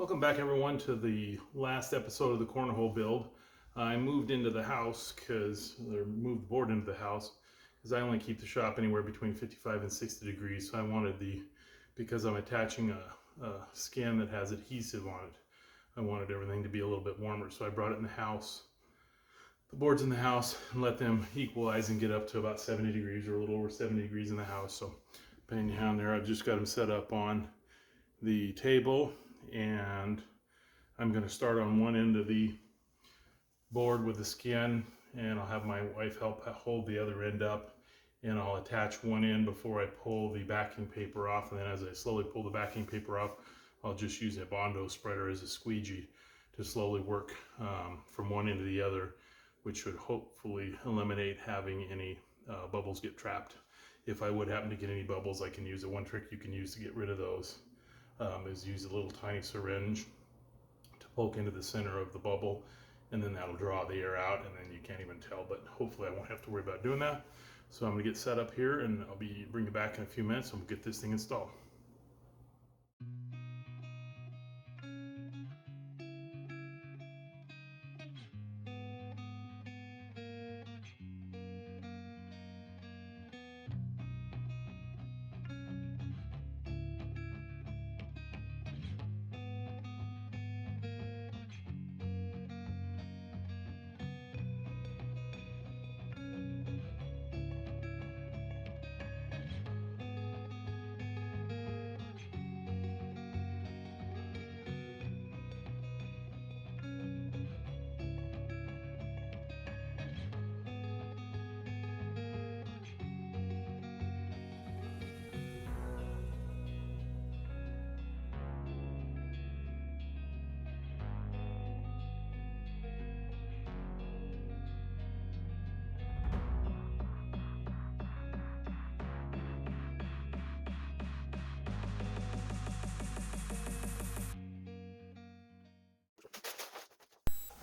Welcome back everyone to the last episode of the cornhole build. I moved into the house moved the board into the house because I only keep the shop anywhere between 55 and 60 degrees. So I wanted because I'm attaching a skin that has adhesive on it, I wanted everything to be a little bit warmer. So I brought it in the house, the boards in the house, and let them equalize and get up to about 70 degrees or a little over 70 degrees in the house. So depending on there, I've just got them set up on the table, and I'm going to start on one end of the board with the skin, and I'll have my wife help hold the other end up, and I'll attach one end before I pull the backing paper off, and then as I slowly pull the backing paper off, I'll just use a Bondo spreader as a squeegee to slowly work from one end to the other, which should hopefully eliminate having any bubbles get trapped. If I would happen to get any bubbles, I can use one trick you can use to get rid of those. Is use a little tiny syringe to poke into the center of the bubble, and then that'll draw the air out, and then you can't even tell, but hopefully I won't have to worry about doing that. So I'm gonna get set up here, and I'll bring you back in a few minutes, and we'll get this thing installed.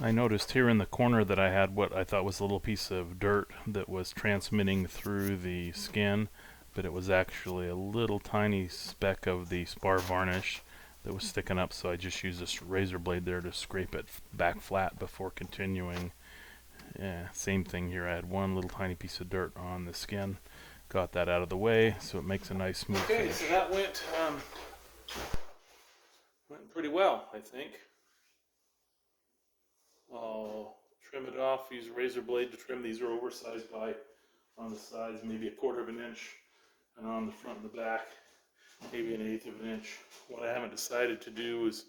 I noticed here in the corner that I had what I thought was a little piece of dirt that was transmitting through the skin, but it was actually a little tiny speck of the spar varnish that was sticking up, so I just used this razor blade there to scrape it back flat before continuing. Yeah, same thing here. I had one little tiny piece of dirt on the skin. Got that out of the way, so it makes a nice smooth finish. So that went pretty well, I think. I'll trim it off, use a razor blade to trim. These are oversized on the sides, maybe 1/4 of an inch, and on the front and the back, maybe 1/8 of an inch. What I haven't decided to do is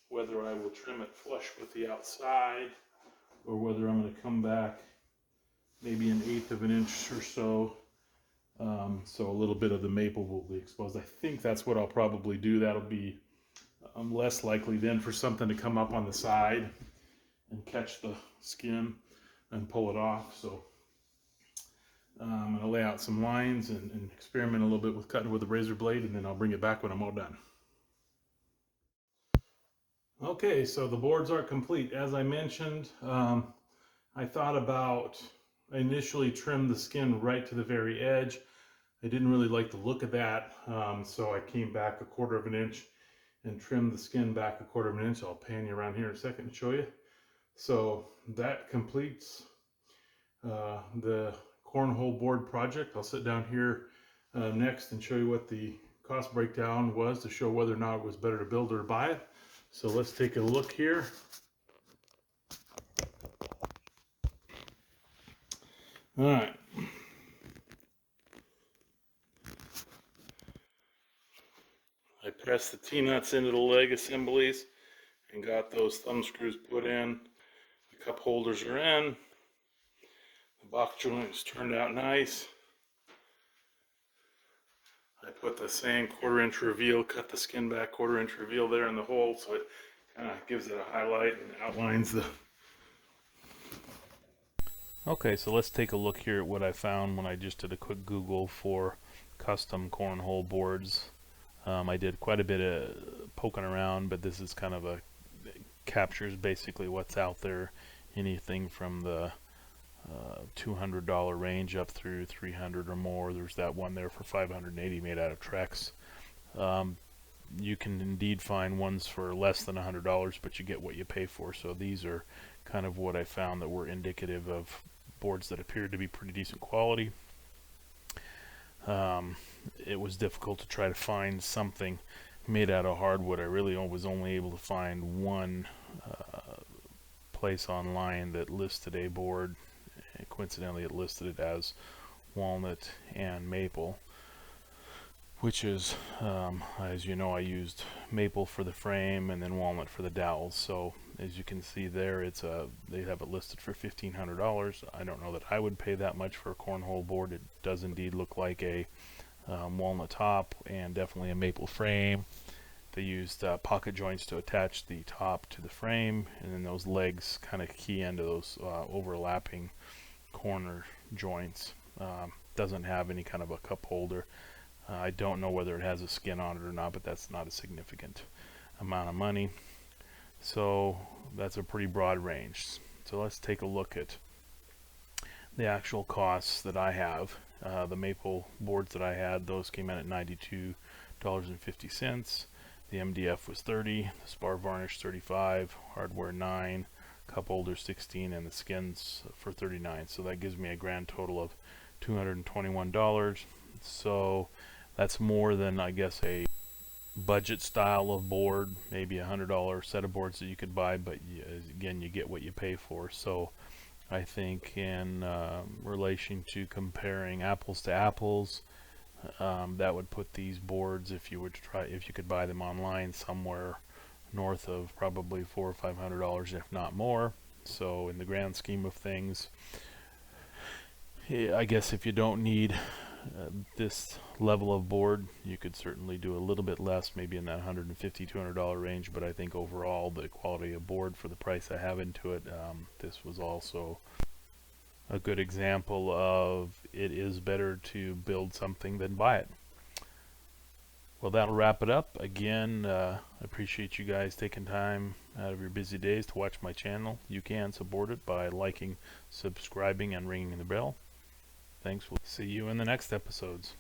whether I will trim it flush with the outside, or whether I'm going to come back maybe 1/8 of an inch or so, so a little bit of the maple will be exposed. I think that's what I'll probably do. That'll be less likely then for something to come up on the side and catch the skin and pull it off. So I'm going to lay out some lines and experiment a little bit with cutting with a razor blade, and then I'll bring it back when I'm all done. Okay, so the boards are complete. As I mentioned, I thought about initially trim the skin right to the very edge. I didn't really like the look of that, so I came back 1/4 of an inch and trimmed the skin back 1/4 of an inch. I'll pan you around here in a second and show you. So that completes the cornhole board project. I'll sit down here next and show you what the cost breakdown was to show whether or not it was better to build or buy it. So let's take a look here. All right. I pressed the T-nuts into the leg assemblies and got those thumb screws put in. The cup holders are in. The box joints turned out nice. I put the same 1/4 inch reveal, cut the skin back 1/4 inch reveal there in the hole, so it kind of gives it a highlight and outlines the... Okay, so let's take a look here at what I found when I just did a quick Google for custom cornhole boards. I did quite a bit of poking around, but this is kind of captures basically what's out there. Anything from the $200 range up through $300 or more. There's that one there for $580 made out of Trex. you can indeed find ones for less than $100, but you get what you pay for. So these are kind of what I found that were indicative of boards that appeared to be pretty decent quality. It was difficult to try to find something made out of hardwood. I really was only able to find one place online that listed a board. Coincidentally, it listed it as walnut and maple, which is, as you know, I used maple for the frame and then walnut for the dowels. So as you can see there, they have it listed for $1,500. I don't know that I would pay that much for a cornhole board. It does indeed look like a walnut top and definitely a maple frame. They used pocket joints to attach the top to the frame, and then those legs kind of key into those overlapping corner joints. Doesn't have any kind of a cup holder. I don't know whether it has a skin on it or not, but that's not a significant amount of money. So that's a pretty broad range. So let's take a look at the actual costs that I have. The maple boards that I had, those came in at $92.50. The MDF was $30, the spar varnish $35, hardware $9, cup holder $16, and the skins for $39. So that gives me a grand total of $221. So that's more than, I guess, a budget style of board, maybe $100 set of boards that you could buy, but again, you get what you pay for. So I think in relation to comparing apples to apples, that would put these boards, if you could buy them online, somewhere north of probably $400 or $500, if not more. So in the grand scheme of things, I guess if you don't need this level of board, you could certainly do a little bit less, maybe in that $150, $200 range. But I think overall, the quality of board for the price I have into it, this was also a good example of it is better to build something than buy it. Well, that'll wrap it up. Again, I appreciate you guys taking time out of your busy days to watch my channel. You can support it by liking, subscribing, and ringing the bell. Thanks. We'll see you in the next episodes.